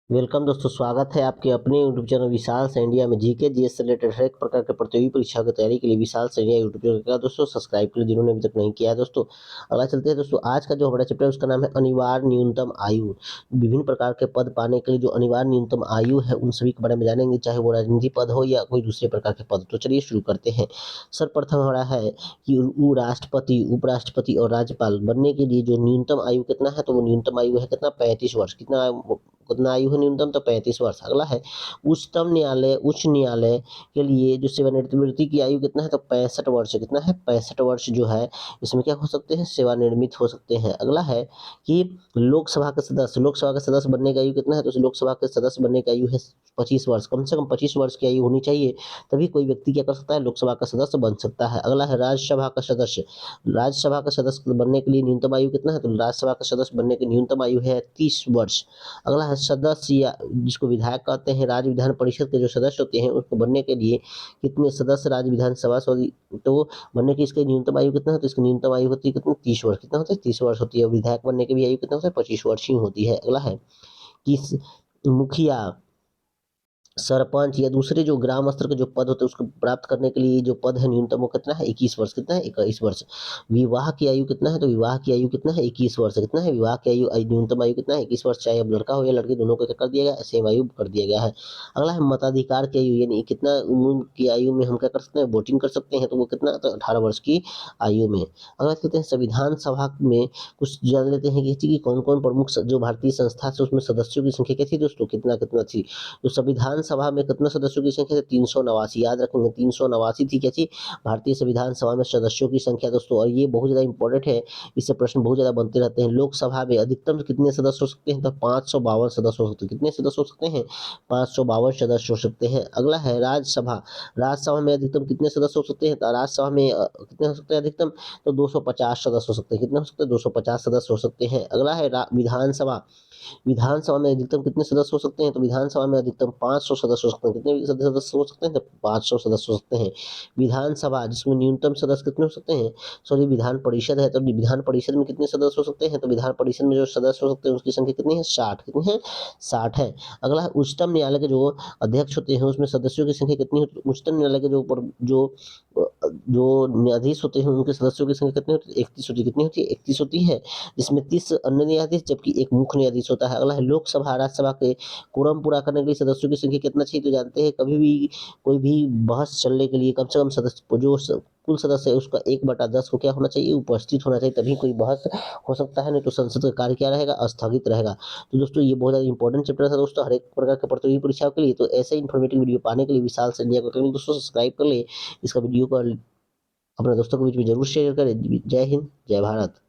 Welcome दोस्तों, स्वागत है आपके अपने यूट्यूब चैनल विशाल से इंडिया में जीके जीएस से रिलेटेड हर एक प्रकार के प्रतियोगी परीक्षा की तैयारी के लिए विशाल से इंडिया यूट्यूब चैनल का दोस्तों सब्सक्राइब कर जिन्होंने अभी तक नहीं किया है दोस्तों। अगला चलते हैं दोस्तों, आज का जो हमारा चैप्टर है उसका नाम है अनिवार्य न्यूनतम आयु। विभिन्न प्रकार के पद पाने के लिए जो अनिवार्य न्यूनतम आयु है उन सभी के बारे में जानेंगे, चाहे वो राजनीति पद हो या कोई दूसरे प्रकार के पद। तो चलिए शुरू करते हैं। सर्वप्रथम हमारा है कि राष्ट्रपति, उपराष्ट्रपति और राज्यपाल बनने के लिए जो न्यूनतम आयु कितना है, तो वो न्यूनतम आयु है कितना, 35 वर्ष। कितना आयु है न्यूनतम, तो 35 वर्ष। अगला है उच्च न्यायालय के लिए जो सेवानिवृत्ति की आयु कितना है, तो 65 वर्ष। कितना है, 65 वर्ष जो है इसमें क्या हो सकते हैं, सेवानिवृत्त हो सकते हैं। अगला है कि लोकसभा के सदस्य बनने की आयु कितना है, तो लोकसभा के सदस्य बनने की आयु है 25 वर्ष। कम से कम 25 वर्ष की आयु होनी चाहिए, तभी कोई व्यक्ति क्या कर सकता है, लोकसभा का सदस्य बन सकता है। अगला है राज्यसभा का सदस्य बनने के लिए न्यूनतम आयु कितना है, तो राज्यसभा का सदस्य बनने की न्यूनतम आयु है 30 वर्ष। अगला है सदस्य या जिसको विधायक कहते हैं, राज्य विधान परिषद के जो सदस्य होते हैं उसको बनने के लिए कितने सदस्य राज्य विधानसभा सॉरी तो बनने की इसकी न्यूनतम आयु कितना है, तो इसकी न्यूनतम आयु होती है कितनी, 30 वर्ष। कितना होता है, 30 वर्ष होती है। विधायक बनने की भी आयु कितना होता है, 25 वर्ष ही होती है। अगला है कि मुखिया, सरपंच या दूसरे जो ग्राम स्तर के जो पद होते हैं उसको प्राप्त करने के लिए जो पद है न्यूनतम वो कितना है, 21 वर्ष। कितना है, 21 वर्ष। विवाह की आयु कितना है, तो विवाह की आयु कितना है, 21 वर्ष। कितना है, विवाह की न्यूनतम आयु कितना है, 21 वर्ष। चाहे अब लड़का हो या लड़की, दोनों को क्या कर दिया गया है, सेम आयु कर दिया गया है। अगला है मताधिकार की आयु, यानी कितना उम्र की आयु में हम क्या कर सकते हैं, वोटिंग कर सकते हैं, तो वो कितना, तो 18 वर्ष की आयु में। अगला कहते हैं संविधान सभा में कुछ जान लेते हैं कि कौन कौन प्रमुख जो भारतीय संस्था से उसमें सदस्यों की संख्या क्या थी दोस्तों, कितना कितना थी। तो संविधान सभा में कितने सदस्यों की संख्या थी, 389। याद रखेंगे 389 थी क्या थी, भारतीय संविधान सभा में सदस्यों की संख्या दोस्तों। और ये बहुत ज्यादा इंपॉर्टेंट है, इससे प्रश्न बहुत ज्यादा बनते रहते हैं। लोकसभा में अधिकतम कितने सदस्य हो सकते हैं, तो 552 सदस्य हो सकते हैं। कितने सदस्य हो सकते हैं, 552 सदस्य हो सकते हैं। अगला है राज्यसभा। राज्यसभा में अधिकतम कितने सदस्य हो सकते हैं, तो राज्यसभा में कितने हो सकते हैं अधिकतम, तो 250 सदस्य हो सकते हैं। कितने हो सकते हैं, 250 सदस्य हो सकते हैं। अगला है विधानसभा। विधानसभा में अधिकतम कितने सदस्य हो सकते हैं, तो विधानसभा में अधिकतम 500 सदस्य हो सकते हैं। कितने सदस्य हो सकते हैं, तो 500 सदस्य हो सकते हैं। विधानसभा जिसमें न्यूनतम सदस्य कितने हो सकते हैं, सॉरी विधान परिषद है, तो विधान परिषद में कितने सदस्य हो सकते हैं, तो विधान परिषद में जो सदस्य हो सकते हैं उसकी संख्या कितनी है, 60। कितनी है, 60 है। अगला है उच्चतम न्यायालय के जो अध्यक्ष होते हैं उसमें सदस्यों की संख्या कितनी होती है। उच्चतम न्यायालय के जो न्यायाधीश होते हैं उनके सदस्यों की संख्या कितनी होती है, 31 होती है। कितनी होती है, 31 होती है, जिसमें 30 अन्य न्यायाधीश जबकि एक मुख्य न्यायाधीश होता है। अगला है लोकसभा, राज्यसभा के कोरम पूरा करने के लिए सदस्यों की संख्या कितना चाहिए, तो जानते हैं कभी भी कोई भी बहस चलने के लिए कम से कम सदस्य कुल सदस्य है उसका 1/10 को क्या होना चाहिए, उपस्थित होना चाहिए, तभी कोई बहस हो सकता है, नहीं तो संसद का कार्य क्या रहेगा, स्थगित रहेगा। तो दोस्तों ये बहुत ज़्यादा इंपॉर्टेंट चैप्टर था दोस्तों, हर एक प्रकार के प्रतियोगी परीक्षाओं के लिए। तो ऐसे इन्फॉर्मेटिव वीडियो पाने के लिए विशाल से इंडिया को चैनल दोस्तों सब्सक्राइब कर ले। इसका वीडियो को अपने दोस्तों के बीच में जरूर शेयर करें। जय हिंद, जय भारत।